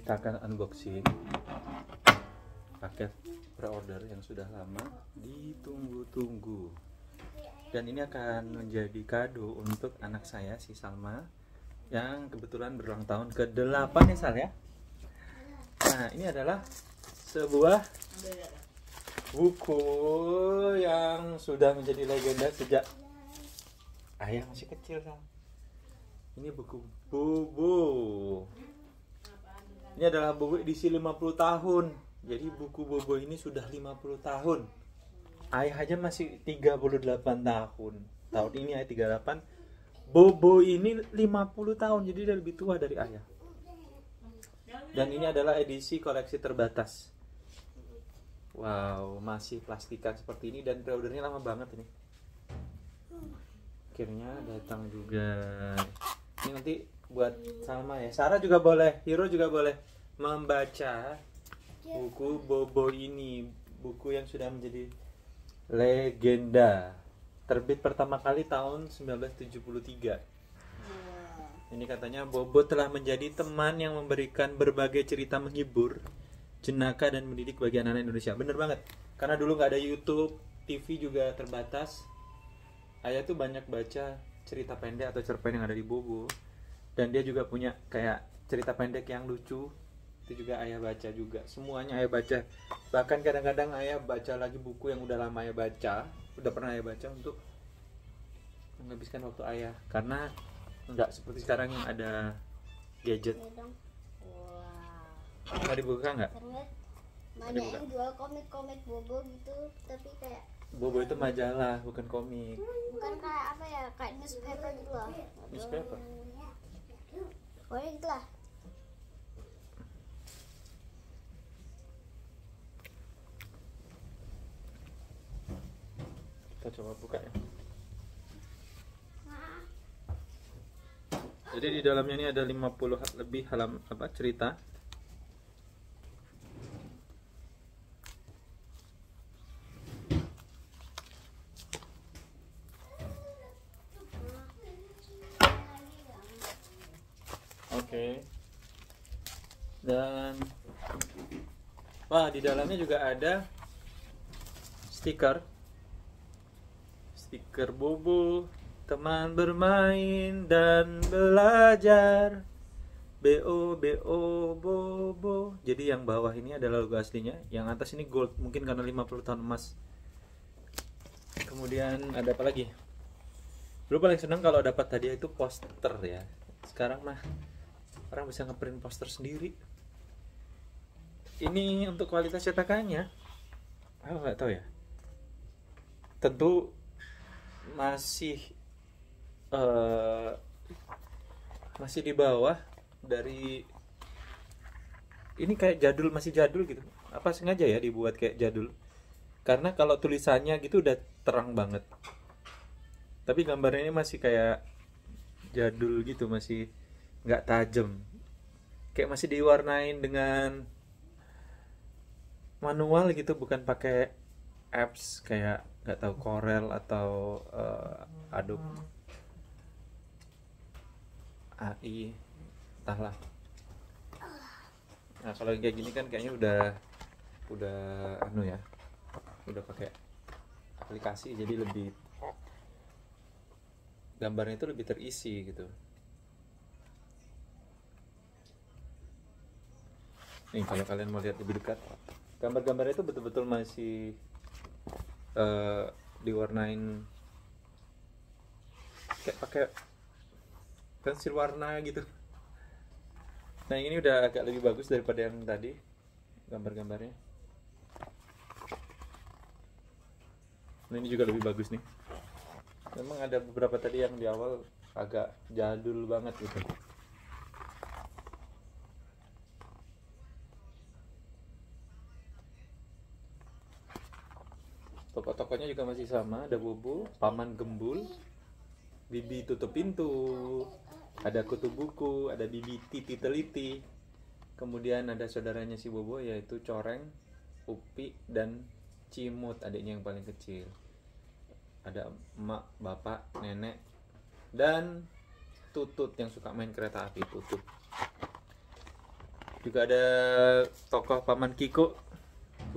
Kita akan unboxing paket pre-order yang sudah lama ditunggu-tunggu. Dan ini akan menjadi kado untuk anak saya, si Salma, yang kebetulan berulang tahun ke-8 ya Sal ya. Nah, ini adalah sebuah buku yang sudah menjadi legenda sejak ayah masih kecil, Sal. Ini buku Bobo. Ini adalah buku edisi 50 tahun. Jadi buku Bobo ini sudah 50 tahun. Ayah aja masih 38 tahun. Tahun ini ayah 38. Bobo ini 50 tahun. Jadi dia lebih tua dari ayah. Dan ini adalah edisi koleksi terbatas. Wow, masih plastikan seperti ini dan pre-ordernya lama banget ini. Akhirnya datang juga. Ini nanti buat Salma ya. Sarah juga boleh, Hiro juga boleh membaca buku Bobo ini. Buku yang sudah menjadi legenda. Terbit pertama kali tahun 1973. Ini katanya Bobo telah menjadi teman yang memberikan berbagai cerita menghibur, jenaka dan mendidik bagi anak-anak Indonesia. Bener banget. Karena dulu nggak ada YouTube, TV juga terbatas. Ayah tuh banyak baca cerita pendek atau cerpen yang ada di Bobo. Dan dia juga punya kayak cerita pendek yang lucu. Itu juga ayah baca juga. Semuanya ayah baca. Bahkan kadang-kadang ayah baca lagi buku yang udah lama ayah baca. Udah pernah ayah baca untuk menghabiskan waktu ayah. Karena nggak seperti sekarang yang ada gadget. Mau dibuka nggak? Banyak yang jual komik-komik Bobo gitu, tapi kayak Bobo itu majalah, bukan komik. bukan kayak apa ya, kayak newspaper gitu loh. Newspaper. Pokoknya gitu lah. Kita coba buka ya. Jadi di dalamnya ini ada 50 lebih halaman cerita. Oke. Dan wah, di dalamnya juga ada stiker Bobo, teman bermain dan belajar. BO Bobo. Jadi yang bawah ini adalah logo aslinya, yang atas ini gold, mungkin karena 50 tahun emas. Kemudian ada apa lagi? Dulu paling senang kalau dapat hadiah itu poster ya. Sekarang mah orang bisa ngeprint poster sendiri. Ini untuk kualitas cetakannya, aku nggak tahu ya. Tentu masih di bawah dari ini, kayak jadul, masih jadul gitu. Apa sengaja ya dibuat kayak jadul? Karena kalau tulisannya gitu udah terang banget. Tapi gambarnya ini masih kayak jadul gitu, masih nggak tajam. Kayak masih diwarnain dengan manual gitu, bukan pakai apps kayak nggak tahu Corel atau Adobe AI, entahlah. Nah kalau kayak gini kan kayaknya udah udah pakai aplikasi, jadi lebih gambarnya itu lebih terisi gitu. Nih kalau kalian mau lihat lebih dekat, gambar-gambarnya itu betul-betul masih diwarnain kayak pakai pensil warna gitu. Nah ini udah agak lebih bagus daripada yang tadi gambar-gambarnya. Nah ini juga lebih bagus nih. Memang ada beberapa tadi yang di awal agak jadul banget gitu. Toko-tokonya juga masih sama, ada Bobo, Paman Gembul, Bibi Tutup Pintu, ada Kutu Buku, ada Bibi Titi Teliti. Kemudian ada saudaranya si Bobo yaitu Coreng, Upi, dan Cimut, adiknya yang paling kecil. Ada emak, bapak, nenek, dan Tutut yang suka main kereta api, Tutut. Juga ada tokoh Paman Kiko,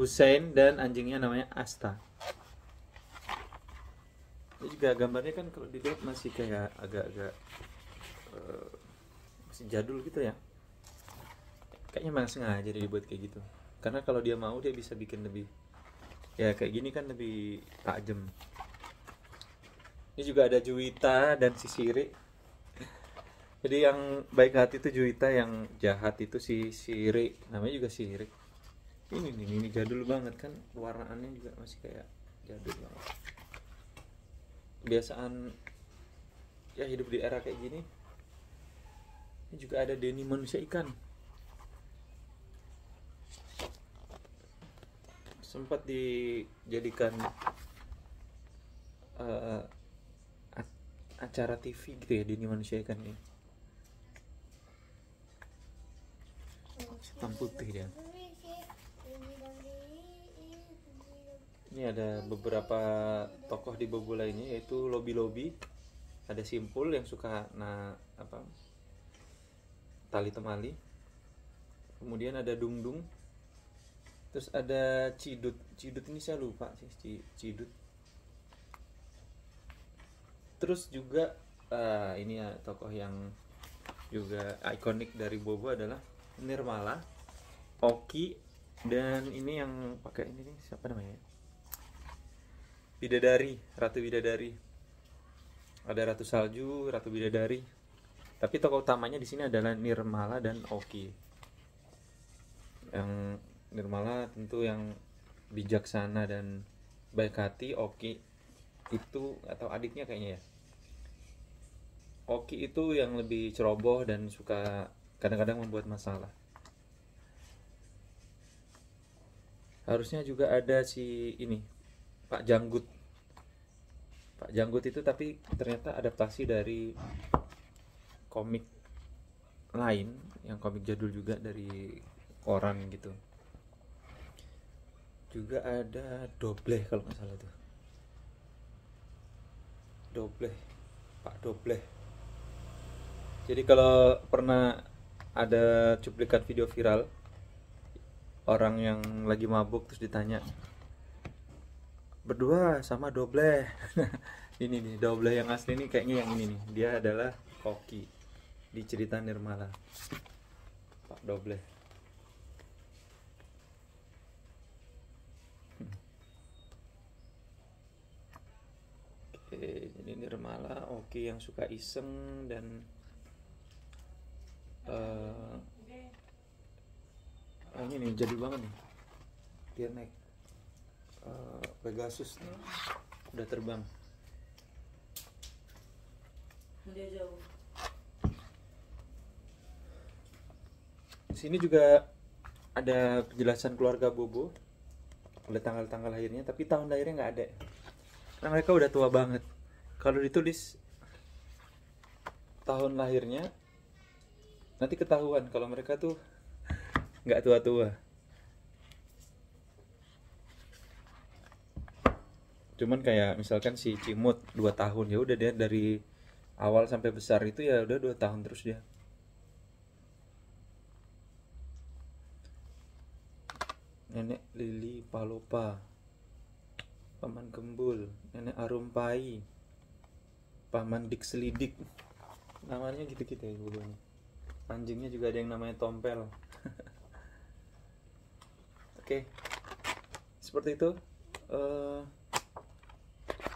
Hussein, dan anjingnya namanya Asta. Ini juga gambarnya kan kalau dilihat masih kayak agak-agak masih jadul gitu ya. Kayaknya memang sengaja dia dibuat kayak gitu. Karena kalau dia mau dia bisa bikin lebih ya kayak gini kan lebih tajam. Ini juga ada Juwita dan si Siri. Jadi yang baik hati itu Juwita, yang jahat itu si Siri. Namanya juga Siri. Ini jadul banget kan, warnaannya juga masih kayak jadul banget. Kebiasaan ya hidup di era kayak gini. Ini juga ada Denny manusia ikan. Sempat dijadikan acara TV gitu ya, Denny manusia ikan ini. Hitam putih dia. Ini ada beberapa tokoh di Bobo lainnya, yaitu Lobi, ada Simpul yang suka tali temali, kemudian ada Dung, terus ada Cidut ini saya lupa sih, Cidut. Terus juga ini ya tokoh yang juga ikonik dari Bobo adalah Nirmala, Oki, dan ini yang pakai ini nih, siapa namanya? Ratu Bidadari. Ada Ratu Salju, Ratu Bidadari. Tapi tokoh utamanya di sini adalah Nirmala dan Oki. Yang Nirmala tentu yang bijaksana dan baik hati, Oki itu atau adiknya kayaknya ya. Oki itu yang lebih ceroboh dan suka kadang-kadang membuat masalah. Harusnya juga ada si ini, Pak Janggut. Pak Janggut itu tapi ternyata adaptasi dari komik lain, yang komik jadul juga dari koran gitu. Juga ada Dobleh kalau nggak salah tuh. Pak Dobleh. Jadi kalau pernah ada cuplikan video viral orang yang lagi mabuk terus ditanya berdua sama Dobleh. Ini nih Dobleh yang asli nih kayaknya yang ini nih, dia adalah Oki di cerita Nirmala, Pak Dobleh. Oke, jadi Nirmala, Oki yang suka iseng dan ini nih jadul banget nih, dia naik Pegasus nih, udah terbang. Dia jauh. Di sini juga ada penjelasan keluarga Bobo, ada tanggal-tanggal lahirnya, tapi tahun lahirnya nggak ada, karena mereka udah tua banget. Kalau ditulis tahun lahirnya, nanti ketahuan kalau mereka tuh nggak tua-tua. Cuman kayak misalkan si Cimut 2 tahun, ya udah dia dari awal sampai besar itu ya udah 2 tahun terus dia. Nenek Lili Palopa, Paman Gembul, Nenek Arumpai, Paman Dik Selidik. Namanya gitu-gitu ya bobonya. Anjingnya juga ada yang namanya Tompel. Oke. Seperti itu.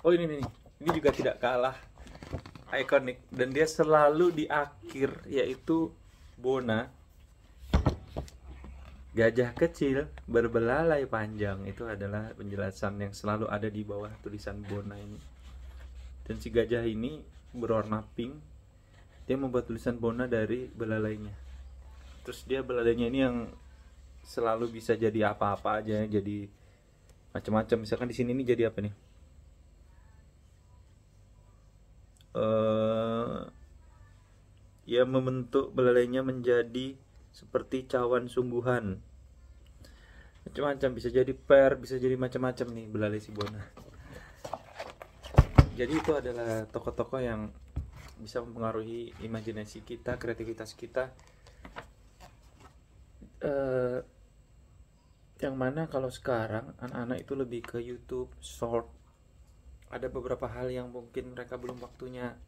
Oh ini juga tidak kalah ikonik dan dia selalu di akhir, yaitu Bona, gajah kecil berbelalai panjang. Itu adalah penjelasan yang selalu ada di bawah tulisan Bona ini. Dan si gajah ini berwarna pink, dia membuat tulisan Bona dari belalainya. Terus dia belalainya ini yang selalu bisa jadi apa-apa aja, jadi macam-macam. Misalkan di sini ini jadi apa nih? Ya membentuk belalainya menjadi seperti cawan sungguhan, macam-macam, bisa jadi per, bisa jadi macam-macam nih belalai si Bona. Jadi itu adalah tokoh-tokoh yang bisa mempengaruhi imajinasi kita, kreativitas kita. eh, yang mana kalau sekarang anak-anak itu lebih ke YouTube Short. Ada beberapa hal yang mungkin mereka belum waktunya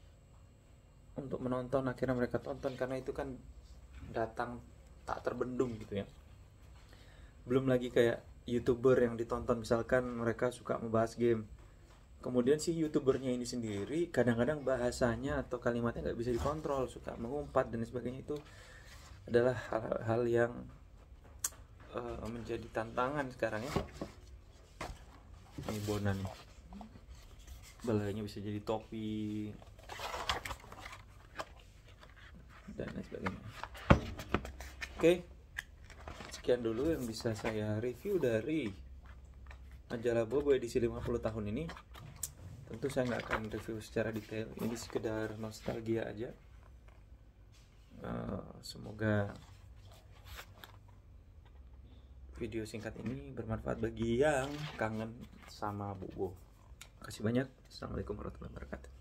untuk menonton, akhirnya mereka tonton karena itu kan datang tak terbendung gitu ya. Belum lagi kayak YouTuber yang ditonton, misalkan mereka suka membahas game, kemudian si YouTubernya ini sendiri kadang-kadang bahasanya atau kalimatnya nggak bisa dikontrol, suka mengumpat dan sebagainya. Itu adalah hal-hal yang menjadi tantangan sekarang ya. Ini Bona nih, balainya bisa jadi topi dan lain sebagainya. Oke, sekian dulu yang bisa saya review dari majalah Bobo edisi 50 tahun ini. Tentu saya nggak akan review secara detail, ini sekedar nostalgia aja. Semoga video singkat ini bermanfaat bagi yang kangen sama Bobo. Terima kasih banyak. Assalamualaikum warahmatullahi wabarakatuh.